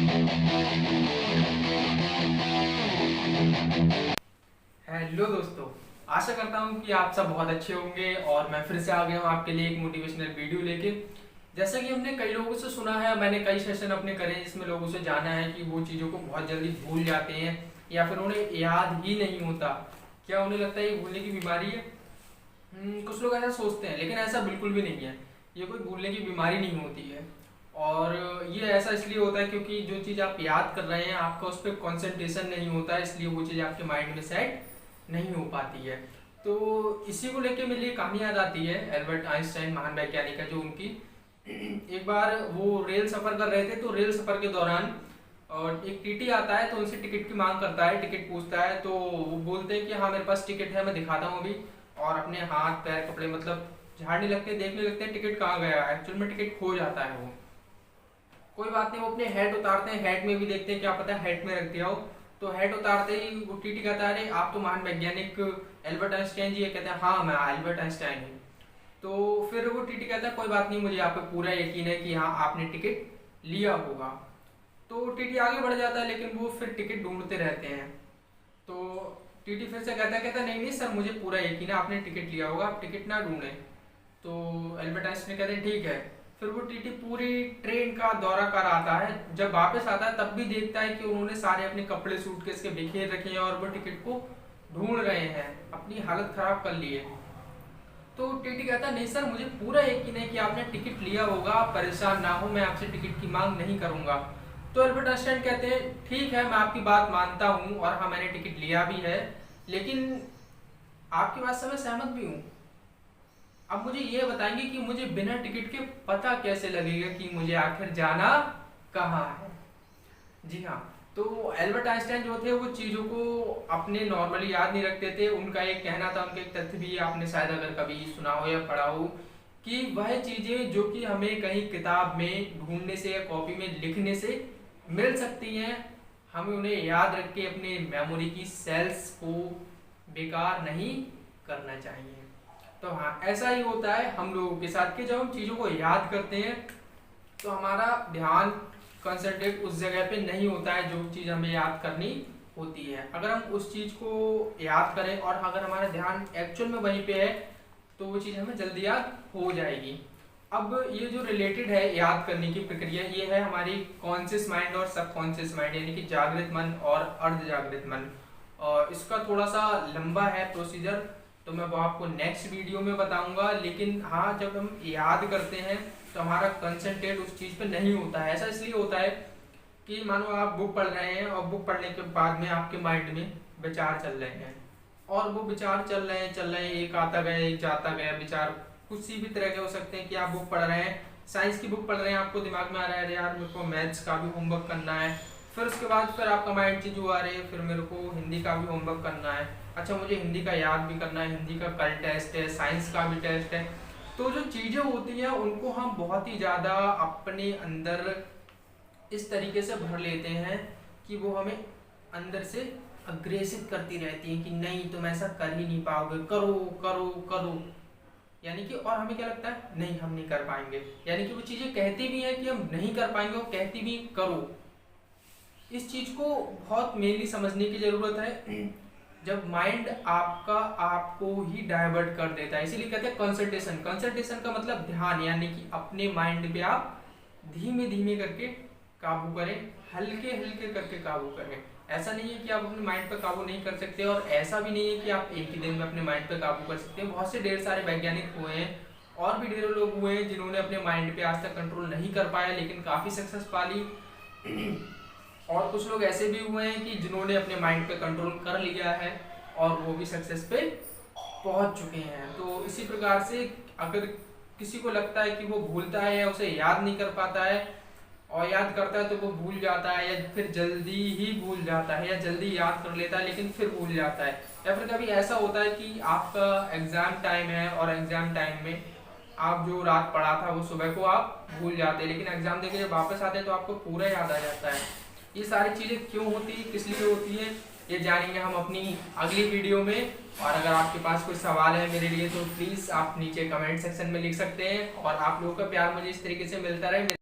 Hello दोस्तों, आशा करता हूँ कि आप सब बहुत अच्छे होंगे और मैं फिर से आ गया हूँ आपके लिए एक मोटिवेशनल वीडियो लेके। जैसा कि हमने कई लोगों से सुना है, मैंने कई सेशन अपने करे हैं जिसमें लोगों से जाना है कि वो चीज़ों को बहुत जल्दी भूल जाते हैं या फिर उन्हें याद ही नहीं होता। क्या उन्हें लगता है ये भूलने की बीमारी है? कुछ लोग ऐसा सोचते हैं, लेकिन ऐसा बिल्कुल भी नहीं है। ये कोई भूलने की बीमारी नहीं होती है। और ये ऐसा इसलिए होता है क्योंकि जो चीज़ आप याद कर रहे हैं आपका उस पर कंसंट्रेशन नहीं होता है, इसलिए वो चीज़ आपके माइंड में सेट नहीं हो पाती है। तो इसी को लेके मेरे लिए कहानी याद आती है एल्बर्ट आइंस्टाइन महान वैज्ञानिक है जो उनकी। एक बार वो रेल सफ़र कर रहे थे, तो रेल सफ़र के दौरान और एक टीटी आता है तो उनसे टिकट की मांग करता है, टिकट पूछता है। तो वो बोलते हैं कि हाँ मेरे पास टिकट है, मैं दिखाता हूँ अभी। और अपने हाथ पैर कपड़े मतलब झाड़ने लगते हैं, देखने लगते हैं टिकट कहाँ गया है। एक्चुअल में टिकट खो जाता है। वो कोई बात नहीं, वो अपने हैट उतारते हैं, हैट में भी देखते हैं क्या पता हैट में रख दिया हो। तो हैट उतारते ही वो टीटी कहता है अरे आप तो महान वैज्ञानिक एल्बर्ट आइंस्टाइन जी है। कहते हैं हाँ मैं एल्बर्ट आइंस्टाइन हूँ। तो फिर वो टीटी कहता है कोई बात नहीं, मुझे आप पे पूरा यकीन है कि हाँ आपने टिकट लिया होगा। तो टीटी आगे बढ़ जाता है, लेकिन वो फिर टिकट ढूंढते रहते हैं। तो टीटी फिर से कहता है नहीं नहीं सर, मुझे पूरा यकीन है आपने टिकट लिया होगा, आप टिकट ना ढूंढें। तो एल्बर्ट आइंस्टाइन कहते हैं ठीक है। फिर वो टीटी पूरी ट्रेन का दौरा कर आता है, जब वापस आता है तब भी देखता है कि उन्होंने सारे अपने कपड़े सूटकेस के बिखेर रखे हैं और वो टिकट को ढूंढ रहे हैं, अपनी हालत खराब कर लिए। तो टीटी कहता है नहीं सर, मुझे पूरा यकीन है कि आपने टिकट लिया होगा, आप परेशान ना हो, मैं आपसे टिकट की मांग नहीं करूंगा। तो एल्बर्ट आइंस्टाइन कहते हैं ठीक है मैं आपकी बात मानता हूँ और हाँ मैंने टिकट लिया भी है, लेकिन आपकी बात से मैं सहमत भी हूँ। अब मुझे ये बताएंगे कि मुझे बिना टिकट के पता कैसे लगेगा कि मुझे आखिर जाना कहाँ है। जी हाँ। तो एल्बर्ट आइंस्टाइन जो थे वो चीज़ों को अपने नॉर्मली याद नहीं रखते थे। उनका एक कहना था, उनका एक तथ्य भी आपने शायद अगर कभी सुना हो या पढ़ा हो, कि वह चीज़ें जो कि हमें कहीं किताब में ढूंढने से या कॉपी में लिखने से मिल सकती हैं, हमें उन्हें याद रख के अपने मेमोरी की सेल्स को बेकार नहीं करना चाहिए। तो हाँ ऐसा ही होता है हम लोगों के साथ कि जब हम चीज़ों को याद करते हैं तो हमारा ध्यान कंसंट्रेट उस जगह पे नहीं होता है जो चीज़ हमें याद करनी होती है। अगर हम उस चीज़ को याद करें और अगर हमारा ध्यान एक्चुअल में वहीं पे है तो वो चीज़ हमें जल्दी याद हो जाएगी। अब ये जो रिलेटेड है याद करने की प्रक्रिया, ये है हमारी कॉन्शियस माइंड और सबकॉन्शियस माइंड, यानी कि जागृत मन और अर्ध जागृत मन। और इसका थोड़ा सा लंबा है प्रोसीजर, तो मैं वो आपको नेक्स्ट वीडियो में बताऊंगा। लेकिन हाँ जब हम याद करते हैं तो हमारा कंसंट्रेट उस चीज़ पे नहीं होता है। ऐसा इसलिए होता है कि मानो आप बुक पढ़ रहे हैं और बुक पढ़ने के बाद में आपके माइंड में विचार चल रहे हैं और वो विचार चल रहे हैं, एक आता गया एक जाता गया विचार, किसी भी तरह के हो सकते हैं। कि आप बुक पढ़ रहे हैं, साइंस की बुक पढ़ रहे हैं, आपको दिमाग में आ रहा है अरे यार मेरे को मैथ्स का भी होमवर्क करना है। फिर उसके बाद फिर आपका माइंड चेंज हुआ, रहे फिर मेरे को हिंदी का भी होमवर्क करना है, अच्छा मुझे हिंदी का याद भी करना है, हिंदी का कल टेस्ट है, साइंस का भी टेस्ट है। तो जो चीज़ें होती हैं उनको हम बहुत ही ज़्यादा अपने अंदर इस तरीके से भर लेते हैं कि वो हमें अंदर से अग्रेसित करती रहती हैं कि नहीं तुम ऐसा कर ही नहीं पाओगे, करो करो करो। यानी कि और हमें क्या लगता है नहीं हम नहीं कर पाएंगे, यानी कि वो चीज़ें कहती भी हैं कि हम नहीं कर पाएंगे और कहती भी करो। इस चीज़ को बहुत मेनली समझने की ज़रूरत है। जब माइंड आपका आपको ही डाइवर्ट कर देता है, इसीलिए कहते हैं कंसंट्रेशन। कंसंट्रेशन का मतलब ध्यान, यानी कि अपने माइंड पे आप धीमे धीमे करके काबू करें, हल्के हल्के करके काबू करें। ऐसा नहीं है कि आप अपने माइंड पर काबू नहीं कर सकते और ऐसा भी नहीं है कि आप एक ही दिन में अपने माइंड पर काबू कर सकते हैं। बहुत से ढेर सारे वैज्ञानिक हुए हैं और भी ढेरों लोग हुए हैं जिन्होंने अपने माइंड पे आज तक कंट्रोल नहीं कर पाया लेकिन काफ़ी सक्सेस पाली। और कुछ लोग ऐसे भी हुए हैं कि जिन्होंने अपने माइंड पे कंट्रोल कर लिया है और वो भी सक्सेस पे पहुंच चुके हैं। तो इसी प्रकार से अगर किसी को लगता है कि वो भूलता है या उसे याद नहीं कर पाता है और याद करता है तो वो भूल जाता है या फिर जल्दी ही भूल जाता है या जल्दी याद कर लेता है लेकिन फिर भूल जाता है, या फिर कभी ऐसा होता है कि आपका एग्ज़ाम टाइम है और एग्ज़ाम टाइम में आप जो रात पढ़ा था वो सुबह को आप भूल जाते हैं, लेकिन एग्ज़ाम देके जब वापस आते हैं तो आपको पूरा याद आ जाता है। ये सारी चीज़ें क्यों होती है, किस लिए होती है, ये जानेंगे हम अपनी अगली वीडियो में। और अगर आपके पास कोई सवाल है मेरे लिए तो प्लीज़ आप नीचे कमेंट सेक्शन में लिख सकते हैं और आप लोगों का प्यार मुझे इस तरीके से मिलता रहे।